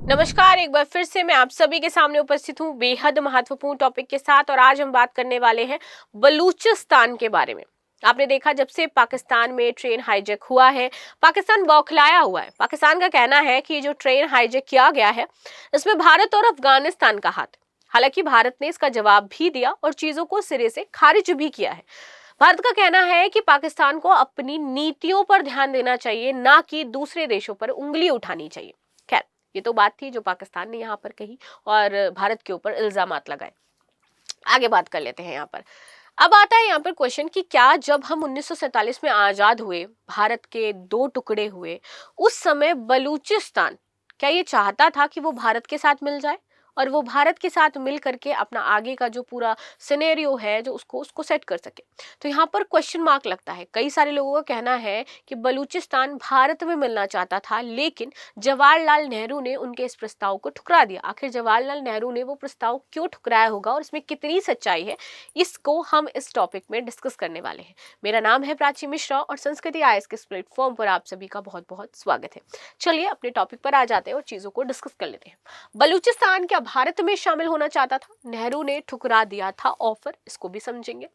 नमस्कार, एक बार फिर से मैं आप सभी के सामने उपस्थित हूँ बेहद महत्वपूर्ण टॉपिक के साथ। और आज हम बात करने वाले हैं बलूचिस्तान के बारे में। आपने देखा, जब से पाकिस्तान में ट्रेन हाईजैक हुआ है, पाकिस्तान बौखलाया हुआ है। पाकिस्तान का कहना है कि जो ट्रेन हाईजैक किया गया है, इसमें भारत और अफगानिस्तान का हाथ। हालांकि भारत ने इसका जवाब भी दिया और चीजों को सिरे से खारिज भी किया है। भारत का कहना है कि पाकिस्तान को अपनी नीतियों पर ध्यान देना चाहिए, ना कि दूसरे देशों पर उंगली उठानी चाहिए। खैर, ये तो बात थी जो पाकिस्तान ने यहाँ पर कही और भारत के ऊपर इल्जामात लगाए। आगे बात कर लेते हैं यहाँ पर। अब आता है यहाँ पर क्वेश्चन कि क्या जब हम 1947 में आजाद हुए, भारत के दो टुकड़े हुए, उस समय बलूचिस्तान क्या ये चाहता था कि वो भारत के साथ मिल जाए और वो भारत के साथ मिल करके अपना आगे का जो पूरा सिनेरियो है जो उसको सेट कर सके? तो यहाँ पर क्वेश्चन मार्क लगता है। कई सारे लोगों का कहना है कि बलूचिस्तान भारत में मिलना चाहता था, लेकिन जवाहरलाल नेहरू ने उनके इस प्रस्ताव को ठुकरा दिया। आखिर जवाहरलाल नेहरू ने वो प्रस्ताव क्यों ठुकराया होगा और इसमें कितनी सच्चाई है, इसको हम इस टॉपिक में डिस्कस करने वाले हैं। मेरा नाम है प्राची मिश्रा और संस्कृति आईएएस के इस प्लेटफॉर्म पर आप सभी का बहुत बहुत स्वागत है। चलिए अपने टॉपिक पर आ जाते हैं और चीजों को डिस्कस कर लेते हैं। बलूचिस्तान क्या भारत में शामिल होना चाहता था? नेहरू ने ठुकरा दिया था ऑफर, इसको भी समझेंगे।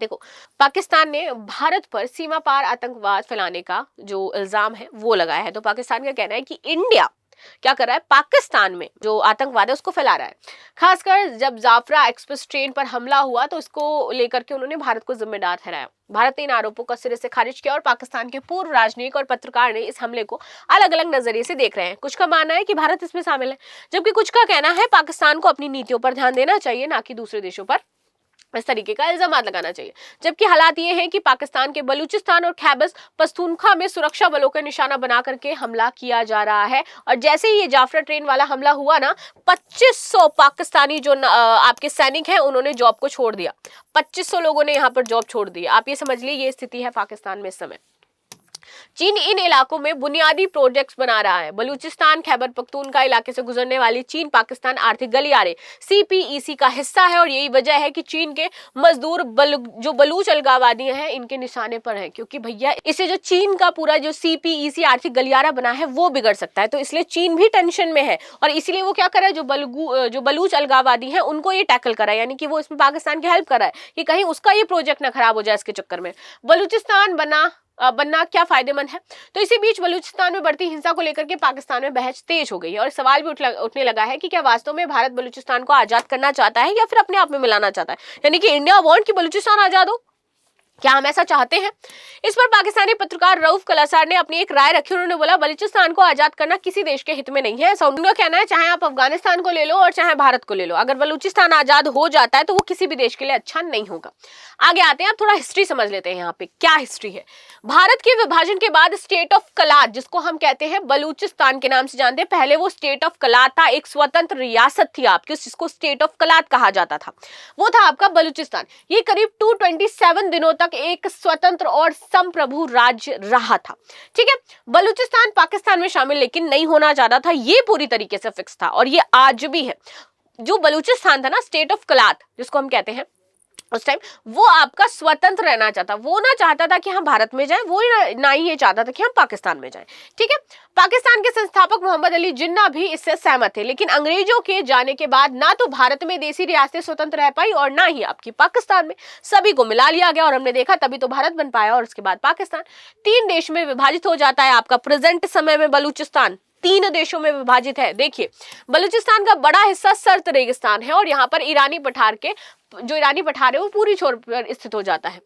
देखो, पाकिस्तान ने भारत पर सीमा पार आतंकवाद फैलाने का जो इल्जाम है वो लगाया है। तो पाकिस्तान का कहना है कि इंडिया क्या कर रहा है, पाकिस्तान में जो आतंकवाद है उसको फैला रहा है। खासकर जब जाफरा एक्सप्रेस ट्रेन पर हमला हुआ तो इसको लेकर के उन्होंने भारत को जिम्मेदार ठहराया। भारत ने इन आरोपों का सिरे से खारिज किया और पाकिस्तान के पूर्व राजनयिक और पत्रकार ने इस हमले को अलग अलग नजरिए से देख रहे हैं। कुछ का मानना है कि भारत इसमें शामिल है, जबकि कुछ का कहना है पाकिस्तान को अपनी नीतियों पर ध्यान देना चाहिए, ना कि दूसरे देशों पर इस तरीके का इल्जाम लगाना चाहिए। जबकि हालात ये है कि पाकिस्तान के बलूचिस्तान और खैबर पख्तूनख्वा में सुरक्षा बलों का निशाना बना करके हमला किया जा रहा है। और जैसे ही ये जाफरा ट्रेन वाला हमला हुआ ना, 2500 पाकिस्तानी जो आपके सैनिक हैं उन्होंने जॉब को छोड़ दिया। 2500 लोगों ने यहाँ पर जॉब छोड़ दी। आप ये समझ लीजिए, ये स्थिति है पाकिस्तान में इस समय। चीन इन इलाकों में बुनियादी प्रोजेक्ट्स बना रहा है। बलूचिस्तान खैबर पख्तूनख्वा इलाके से गुजरने वाली चीन पाकिस्तान आर्थिक गलियारे सीपीईसी का हिस्सा है और यही वजह है कि चीन के मजदूर जो बलूच अलगाववादी हैं इनके निशाने पर हैं, क्योंकि भैया इसे जो चीन का पूरा जो सीपीईसी आर्थिक गलियारा बना है वो बिगड़ सकता है। तो इसलिए चीन भी टेंशन में है और इसीलिए वो क्या कर रहा है, जो बलूच अलगाववादी हैं उनको ये टैकल कर रहा है, यानी कि वो इसमें पाकिस्तान की हेल्प कर रहा है कि कहीं उसका ये प्रोजेक्ट ना खराब हो जाए इसके चक्कर में। बलूचिस्तान बनना क्या फायदेमंद है? तो इसी बीच बलूचिस्तान में बढ़ती हिंसा को लेकर के पाकिस्तान में बहस तेज हो गई है और सवाल भी उठने लगा है कि क्या वास्तव में भारत बलूचिस्तान को आजाद करना चाहता है या फिर अपने आप में मिलाना चाहता है, यानी कि इंडिया वांट कि बलूचिस्तान आजाद हो। क्या हम ऐसा चाहते हैं? इस पर पाकिस्तानी पत्रकार रऊफ कलासार ने अपनी एक राय रखी। उन्होंने बोला, बलूचिस्तान को आजाद करना किसी देश के हित में नहीं है। ऐसा उनका कहना है, चाहे आप अफगानिस्तान को ले लो और चाहे भारत को ले लो, अगर बलूचिस्तान आजाद हो जाता है तो वो किसी भी देश के लिए अच्छा नहीं होगा। आगे आते हैं, आप थोड़ा हिस्ट्री समझ लेते हैं। यहाँ पे क्या हिस्ट्री है? भारत के विभाजन के बाद स्टेट ऑफ कलात, जिसको हम कहते हैं बलूचिस्तान के नाम से जानते हैं, पहले वो स्टेट ऑफ कलात था, एक स्वतंत्र रियासत थी आपकी, जिसको स्टेट ऑफ कलात कहा जाता था। वो था आपका बलूचिस्तान। ये करीब 227 दिनों तक एक स्वतंत्र और संप्रभु राज्य रहा था। ठीक है, बलूचिस्तान पाकिस्तान में शामिल लेकिन नहीं होना चाहता था, ये पूरी तरीके से फिक्स था और ये आज भी है। जो बलूचिस्तान था ना, स्टेट ऑफ कलात जिसको हम कहते हैं, उस टाइम वो आपका स्वतंत्र रहना चाहता, वो ना चाहता था कि हम भारत में जाएं, वो ना ही ये चाहता था कि हम पाकिस्तान में जाएं। ठीक है, पाकिस्तान के संस्थापक मोहम्मद अली जिन्ना भी इससे सहमत थे, लेकिन अंग्रेजों के जाने के बाद ना तो भारत में देसी रियासतें स्वतंत्र रह पाई और ना ही आपकी पाकिस्तान में, सभी को मिला लिया गया और हमने देखा तभी तो भारत बन पाया और उसके बाद पाकिस्तान 3 देश में विभाजित हो जाता है। आपका प्रेजेंट समय में बलूचिस्तान 3 देशों में विभाजित है। देखिए, बलूचिस्तान का बड़ा हिस्सा सर्द रेगिस्तान है और यहाँ पर ईरानी पठार है वो पूरी छोर पर स्थित हो जाता है।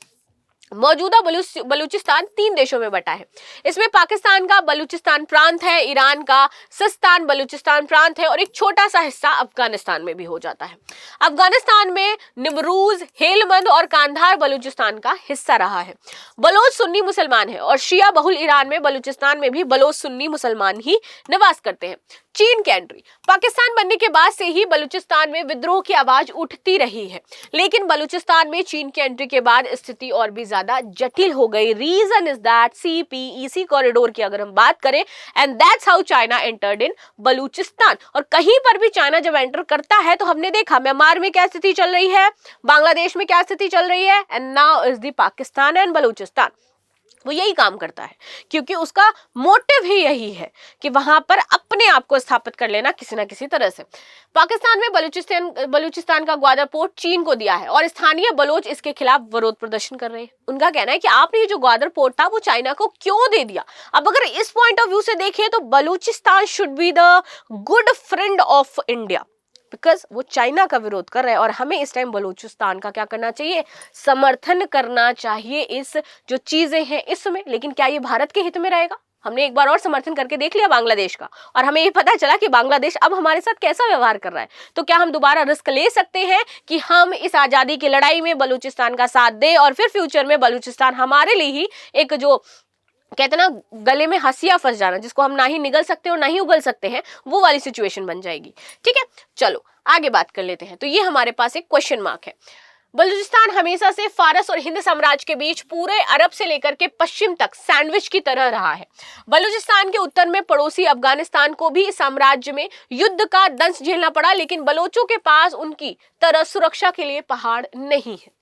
मौजूदा बलूचिस्तान 3 देशों में बटा है। इसमें पाकिस्तान का बलूचिस्तान प्रांत है, ईरान का सिस्तान बलूचिस्तान प्रांत है और एक छोटा सा हिस्सा अफगानिस्तान में भी हो जाता है। अफगानिस्तान में निमरूज, हेलमंद और कांधार बलूचिस्तान का हिस्सा रहा है। बलोच सुन्नी मुसलमान है और शिया बहुल ईरान में बलूचिस्तान में भी बलोच सुन्नी मुसलमान ही निवास करते हैं। चीन की एंट्री, पाकिस्तान बनने के बाद से ही बलूचिस्तान में विद्रोह की आवाज उठती रही है, लेकिन बलूचिस्तान में चीन की एंट्री के बाद स्थिति और भी ज्यादा जटिल हो गई। Reason is that CPEC corridor की अगर हम बात करें, and that's how China entered in Balochistan. और कहीं पर भी चाइना जब एंटर करता है तो हमने देखा म्यांमार में क्या स्थिति चल रही है, बांग्लादेश में क्या स्थिति चल रही है, and now is the Pakistan and Balochistan. वो यही काम करता है, क्योंकि उसका मोटिव ही यही है कि वहां पर अपने आप को स्थापित कर लेना किसी ना किसी तरह से। पाकिस्तान में बलूचिस्तान का ग्वादर पोर्ट चीन को दिया है और स्थानीय बलोच इसके खिलाफ विरोध प्रदर्शन कर रहे हैं। उनका कहना है कि आपने ये जो ग्वादर पोर्ट था वो चाइना को क्यों दे दिया। अब अगर इस पॉइंट ऑफ व्यू से देखें तो Balochistan should be the good friend of India, because वो चाइना का विरोध कर रहे हैं और हमें इस टाइम बलूचिस्तान का क्या करना चाहिए, समर्थन करना चाहिए इस जो चीजें हैं इसमें। लेकिन क्या ये भारत के हित में रहेगा? हमने एक बार और समर्थन करके देख लिया बांग्लादेश का और हमें ये पता चला कि बांग्लादेश अब हमारे साथ कैसा व्यवहार कर रहा है। तो क्या हम दोबारा रिस्क ले सकते हैं कि हम इस आजादी की लड़ाई में बलूचिस्तान का साथ दें और फिर फ्यूचर में बलूचिस्तान हमारे लिए ही एक जो कहते ना गले में हंसिया फंस जाना, जिसको हम ना ही निगल सकते और ना ही उगल सकते हैं, वो वाली सिचुएशन बन जाएगी। ठीक है, चलो आगे बात कर लेते हैं। तो ये हमारे पास एक क्वेश्चन मार्क है। बलूचिस्तान हमेशा से फारस और हिंद साम्राज्य के बीच पूरे अरब से लेकर के पश्चिम तक सैंडविच की तरह रहा है। बलूचिस्तान के उत्तर में पड़ोसी अफगानिस्तान को भी इस साम्राज्य में युद्ध का दंश झेलना पड़ा, लेकिन बलोचों के पास उनकी तरह सुरक्षा के लिए पहाड़ नहीं है।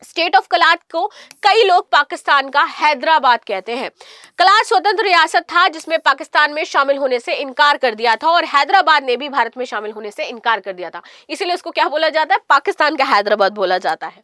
स्टेट ऑफ कलात को कई लोग पाकिस्तान का हैदराबाद कहते हैं। कलात स्वतंत्र रियासत था जिसमें पाकिस्तान में शामिल होने से इनकार कर दिया था और हैदराबाद ने भी भारत में शामिल होने से इनकार कर दिया था, इसीलिए उसको क्या बोला जाता है, पाकिस्तान का हैदराबाद बोला जाता है।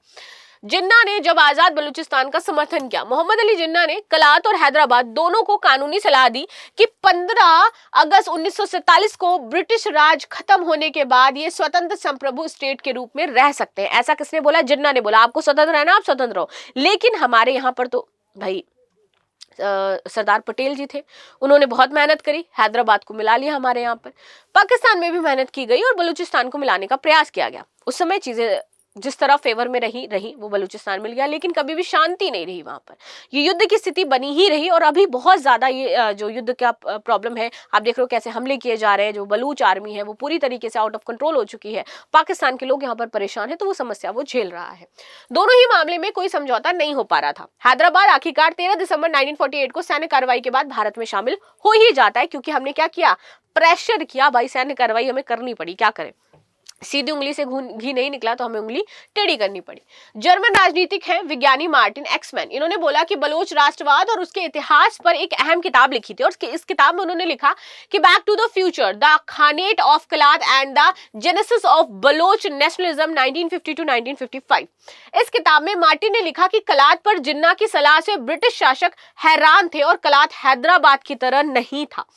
जिन्ना ने जब आजाद बलूचिस्तान का समर्थन किया, मोहम्मद अली जिन्ना ने कलात और हैदराबाद दोनों को कानूनी सलाह दी कि 15 अगस्त 1947 को ब्रिटिश राज खत्म होने के बाद ये स्वतंत्र संप्रभु स्टेट के रूप में रह सकते हैं। ऐसा किसने बोला? जिन्ना ने बोला आपको स्वतंत्र रहना, आप स्वतंत्र रहो। लेकिन हमारे यहाँ पर तो भाई सरदार पटेल जी थे, उन्होंने बहुत मेहनत करी, हैदराबाद को मिला लिया हमारे यहाँ पर। पाकिस्तान में भी मेहनत की गई और बलूचिस्तान को मिलाने का प्रयास किया गया। उस समय चीजें जिस तरह फेवर में रही वो बलूचिस्तान मिल गया, लेकिन कभी भी शांति नहीं रही वहां पर। ये युद्ध की स्थिति बनी ही रही और अभी बहुत ज्यादा ये जो युद्ध का प्रॉब्लम है, आप देख रहे हो कैसे हमले किए जा रहे हैं। जो बलूच आर्मी है वो पूरी तरीके से आउट ऑफ कंट्रोल हो चुकी है। पाकिस्तान के लोग यहाँ पर परेशान है, तो वो समस्या वो झेल रहा है। दोनों ही मामले में कोई समझौता नहीं हो पा रहा था। हैदराबाद आखिरकार 13 दिसंबर 1948 को सैन्य कार्रवाई के बाद भारत में शामिल हो ही जाता है, क्योंकि हमने क्या किया, प्रेशर किया भाई, सैन्य कार्रवाई हमें करनी पड़ी। क्या करें, सीधी उंगली से घी नहीं निकला तो हमें उंगली टेढ़ी करनी पड़ी। जर्मन राजनीतिक हैं विज्ञानी मार्टिन एक्समैन, इन्होंने बोला कि बलोच राष्ट्रवाद और उसके इतिहास पर एक अहम किताब लिखी थी और इस किताब में उन्होंने लिखा कि back to the future, the khanate of Kalat and the genesis of Baloch nationalism 1950 to 1955। इस किताब में मार्टिन ने लिखा कि कलात पर जिन्ना की सलाह से ब्रिटिश शासक हैरान थे और कलात हैदराबाद की तरह नहीं था।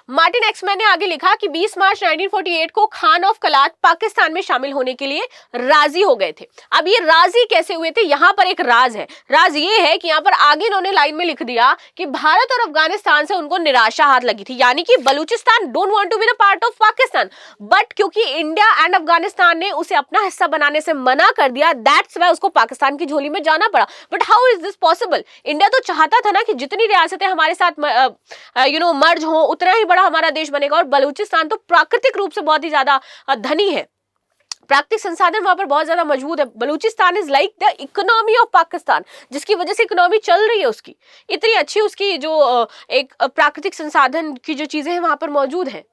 मार्टिन एक्समैन ने आगे लिखा कि 20 मार्च 1948 को खान ऑफ कलात पाकिस्तान में शामिल होने के लिए राजी हो गए थे। अब ये राजी कैसे हुए थे, यहाँ पर एक राज है। राज ये है कि यहाँ पर आगे इन्होंने लाइन में लिख दिया कि भारत और अफगानिस्तान से उनको निराशा हाथ लगी थी, यानी कि Balochistan don't want to be the part of Pakistan, but क्योंकि इंडिया एंड अफगानिस्तान ने उसे अपना हिस्सा बनाने से मना कर दिया, दैट्स व्हाई उसको पाकिस्तान की झोली में जाना पड़ा। But how is this possible? India तो चाहता था ना कि जितनी रियासतें हमारे साथ मर्ज हो उतना ही हमारा देश बनेगा, और बलूचिस्तान तो प्राकृतिक रूप से बहुत ही ज्यादा धनी है, प्राकृतिक संसाधन वहां पर बहुत ज्यादा मजबूत है। Balochistan is like the economy of Pakistan, जिसकी वजह से इकोनॉमी चल रही है उसकी, इतनी अच्छी उसकी जो एक प्राकृतिक संसाधन की जो चीजें हैं वहां पर मौजूद है,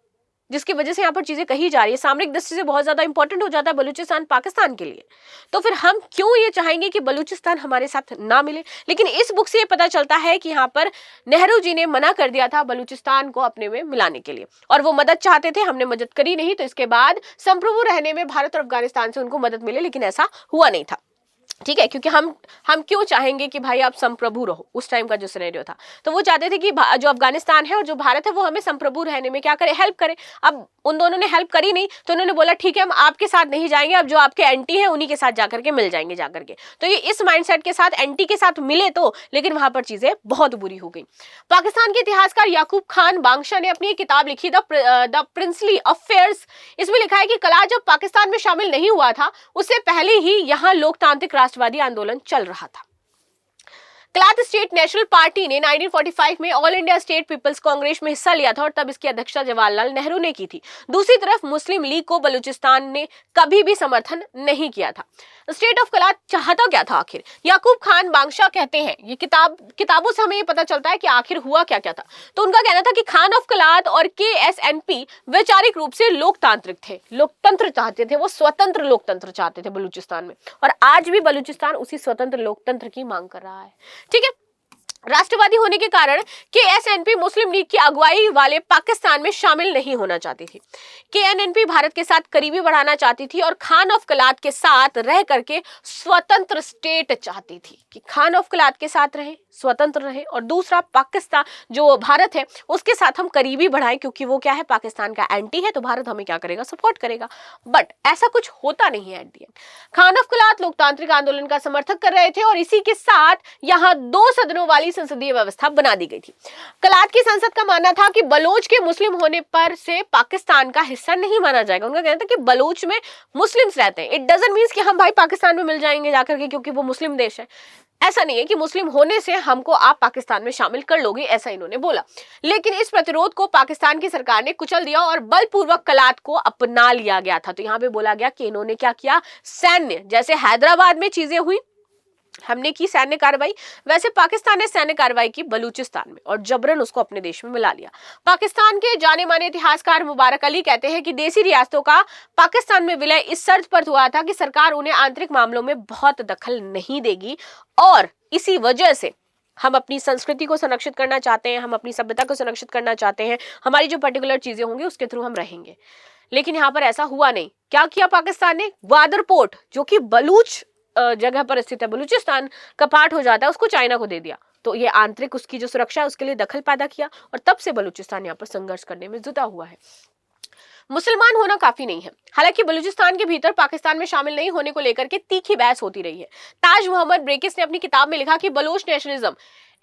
जिसकी वजह से यहाँ पर चीजें कही जा रही है। सामरिक दृष्टि से बहुत ज्यादा इंपॉर्टेंट हो जाता है बलूचिस्तान पाकिस्तान के लिए। तो फिर हम क्यों ये चाहेंगे कि बलूचिस्तान हमारे साथ ना मिले? लेकिन इस बुक से ये पता चलता है कि यहाँ पर नेहरू जी ने मना कर दिया था बलूचिस्तान को अपने में मिलाने के लिए, और वो मदद चाहते थे, हमने मदद करी नहीं। तो इसके बाद संप्रभु रहने में भारत और अफगानिस्तान से उनको मदद मिले, लेकिन ऐसा हुआ नहीं था। ठीक है, क्योंकि हम क्यों चाहेंगे कि भाई आप संप्रभु रहो? उस टाइम का जो सिनेरियो था, तो वो चाहते थे कि जो अफगानिस्तान है और जो भारत है वो हमें संप्रभु रहने में क्या करे, हेल्प करे। अब उन दोनों ने हेल्प करी नहीं, तो उन्होंने बोला ठीक है हम आपके साथ नहीं जाएंगे, अब जो आपके एंटी हैं उन्हीं के साथ जाकर के मिल जाएंगे जाकर के। तो ये इस माइंडसेट के साथ एंटी के साथ मिले, तो लेकिन वहां पर चीजें बहुत बुरी हो गई। पाकिस्तान के इतिहासकार याकूब खान बांग्शा ने अपनी एक किताब लिखी द प्रिंसली अफेयर्स, इसमें लिखा है कि कलात जब पाकिस्तान में शामिल नहीं हुआ था उससे पहले ही यहाँ लोकतांत्रिक राष्ट्रवादी आंदोलन चल रहा था। कलात स्टेट नेशनल पार्टी ने 1945 में All India State People's Congress में हिस्सा लिया था और तब इसकी अध्यक्षता जवाहरलाल नेहरू ने की थी। दूसरी तरफ मुस्लिम लीग को बलूचिस्तान ने कभी भी समर्थन नहीं किया था। स्टेट ऑफ कलात चाहता क्या था आखिर? याकूब खान बांग्शा कहते हैं, ये किताबों से हमें ये पता चलता है कि आखिर हुआ क्या क्या था। तो उनका कहना था कि खान ऑफ कलात और KSNP वैचारिक रूप से लोकतांत्रिक थे, लोकतंत्र चाहते थे, वो स्वतंत्र लोकतंत्र चाहते थे बलूचिस्तान में, और आज भी बलूचिस्तान उसी स्वतंत्र लोकतंत्र की मांग कर रहा है। ठीक है, राष्ट्रवादी होने के कारण केएसएनपी मुस्लिम लीग की अगुवाई वाले पाकिस्तान में शामिल नहीं होना चाहती थी। केएनएनपी भारत के साथ करीबी बढ़ाना चाहती थी और खान ऑफ कलात के साथ रह करके स्वतंत्र स्टेट चाहती थी कि खान ऑफ कलात के साथ रहे, स्वतंत्र रहे, और दूसरा पाकिस्तान जो भारत है उसके साथ हम करीबी बढ़ाएं, क्योंकि वो क्या है, पाकिस्तान का एंटी है, तो भारत हमें क्या करेगा, सपोर्ट करेगा। बट ऐसा कुछ होता नहीं है। At the end Khan of कलात लोकतांत्रिक आंदोलन का समर्थन कर रहे थे और इसी के साथ यहाँ 2 सदनों वाली संसदीय व्यवस्था बना दी गई थी। कलात की संसद का मानना था कि बलोच के मुस्लिम होने पर से पाकिस्तान का हिस्सा नहीं माना जाएगा। उनका कहना था कि बलोच में मुस्लिम्स रहते हैं, इट डजंट मीन्स कि हम भाई पाकिस्तान में मिल जाएंगे जाकर के क्योंकि वो मुस्लिम देश है। ऐसा नहीं है कि मुस्लिम होने से हमको आप पाकिस्तान में शामिल कर लोगे, ऐसा इन्होंने बोला। लेकिन इस प्रतिरोध को पाकिस्तान की सरकार ने कुचल दिया और बलपूर्वक कलात को अपना लिया गया था। तो यहाँ पे बोला गया कि इन्होंने क्या किया, सैन्य, जैसे हैदराबाद में चीजें हुई, हमने की सैन्य कार्रवाई, वैसे पाकिस्तान ने सैन्य कार्रवाई की बलूचिस्तान में और जबरन उसको अपने देश में मिला लिया। पाकिस्तान के जाने माने इतिहासकार मुबारक अली कहते हैं कि देसी रियासतों का पाकिस्तान में विलय इस शर्त पर हुआ था कि सरकार उन्हें आंतरिक मामलों में बहुत दखल नहीं देगी और इसी वजह से हम अपनी संस्कृति को संरक्षित करना चाहते हैं, हम अपनी सभ्यता को संरक्षित करना चाहते हैं, हमारी जो पर्टिकुलर चीजें होंगी उसके थ्रू हम रहेंगे। लेकिन यहाँ पर ऐसा हुआ नहीं। क्या किया पाकिस्तान ने, ग्वादर पोर्ट जो कि बलूच जगह पर स्थित है, बलूचिस्तान का पार्ट हो जाता है, उसको चाइना को दे दिया। तो ये आंतरिक उसकी जो सुरक्षा है उसके लिए दखल पैदा किया और तब से बलूचिस्तान यहाँ पर संघर्ष करने में जुटा हुआ है। मुसलमान होना काफी नहीं है। हालांकि बलूचिस्तान के भीतर पाकिस्तान में शामिल नहीं होने को लेकर के तीखी बहस होती रही है। ताज मोहम्मद ब्रेकिस ने अपनी किताब में लिखा कि Baloch nationalism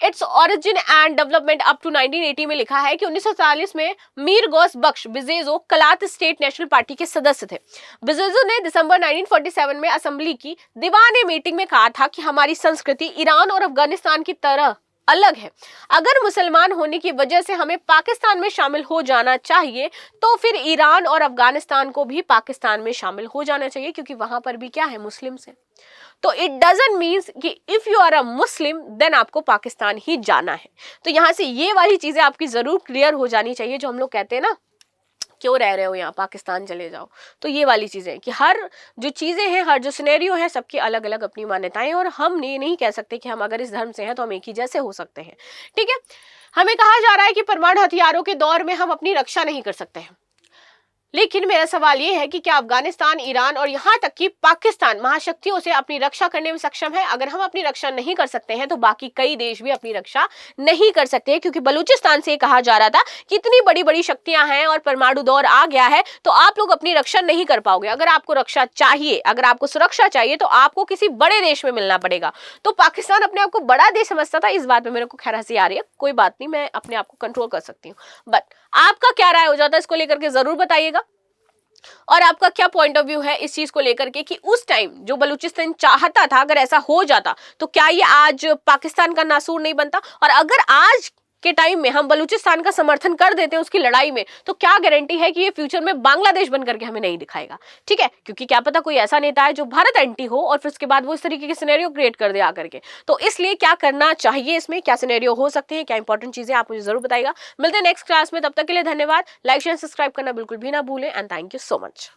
its origin and development up to 1980 में लिखा है कि 1940 में Mir Ghaus Bakhsh Bizenjo Kalat State National Party के सदस्य थे। बिजेजो ने दिसंबर 1947 में असेंबली की दीवाने मीटिंग में कहा था कि हमारी संस्कृति ईरान और अफगानिस्तान की तरह अलग है। अगर मुसलमान होने की वजह से हमें पाकिस्तान में शामिल हो जाना चाहिए तो फिर ईरान और अफगानिस्तान को भी पाकिस्तान में शामिल हो जाना चाहिए, क्योंकि वहां पर भी क्या है, मुस्लिम्स हैं। तो इट डजंट मीन्स कि if you are a Muslim then आपको पाकिस्तान ही जाना है। तो यहां से ये वाली चीजें आपकी जरूर क्लियर हो जानी चाहिए। जो हम लोग कहते हैं ना, क्यों रह रहे हो यहाँ, पाकिस्तान चले जाओ, तो ये वाली चीजें कि हर जो चीजें हैं, हर जो सिनेरियो है, सबकी अलग अलग अपनी मान्यताएं, और हम ये नहीं कह सकते कि हम अगर इस धर्म से हैं तो हम एक ही जैसे हो सकते हैं। ठीक है, हमें कहा जा रहा है कि परमाणु हथियारों के दौर में हम अपनी रक्षा नहीं कर सकते हैं। लेकिन मेरा सवाल ये है कि क्या अफगानिस्तान, ईरान और यहाँ तक कि पाकिस्तान महाशक्तियों से अपनी रक्षा करने में सक्षम है? अगर हम अपनी रक्षा नहीं कर सकते हैं तो बाकी कई देश भी अपनी रक्षा नहीं कर सकते, क्योंकि बलूचिस्तान से कहा जा रहा था कि इतनी बड़ी बड़ी शक्तियां हैं और परमाणु दौर आ गया है तो आप लोग अपनी रक्षा नहीं कर पाओगे। अगर आपको रक्षा चाहिए, अगर आपको सुरक्षा चाहिए तो आपको किसी बड़े देश में मिलना पड़ेगा। तो पाकिस्तान अपने आप को बड़ा देश समझता था। इस बात में मेरे को खैर हंसी आ रही है, कोई बात नहीं, मैं अपने आप को कंट्रोल कर सकती हूँ। बट आपका क्या राय हो जाता है इसको लेकर के जरूर बताइएगा, और आपका क्या पॉइंट ऑफ व्यू है इस चीज को लेकर के कि उस टाइम जो बलूचिस्तान चाहता था, अगर ऐसा हो जाता तो क्या ये आज पाकिस्तान का नासूर नहीं बनता? और अगर आज के टाइम में हम बलूचिस्तान का समर्थन कर देते हैं उसकी लड़ाई में, तो क्या गारंटी है कि ये फ्यूचर में बांग्लादेश बनकर के हमें नहीं दिखाएगा? ठीक है, क्योंकि क्या पता कोई ऐसा नेता है जो भारत एंटी हो और फिर उसके बाद वो इस तरीके के सिनेरियो क्रिएट कर दे आकर के। तो इसलिए क्या करना चाहिए, इसमें क्या सिनेरियो हो सकते हैं, क्या इंपॉर्टेंट चीजें, आप मुझे जरूर बताइएगा। मिलते हैं नेक्स्ट क्लास में, तब तक के लिए धन्यवाद। लाइक शेयर सब्सक्राइब करना बिल्कुल भी ना भूलें and thank you so much.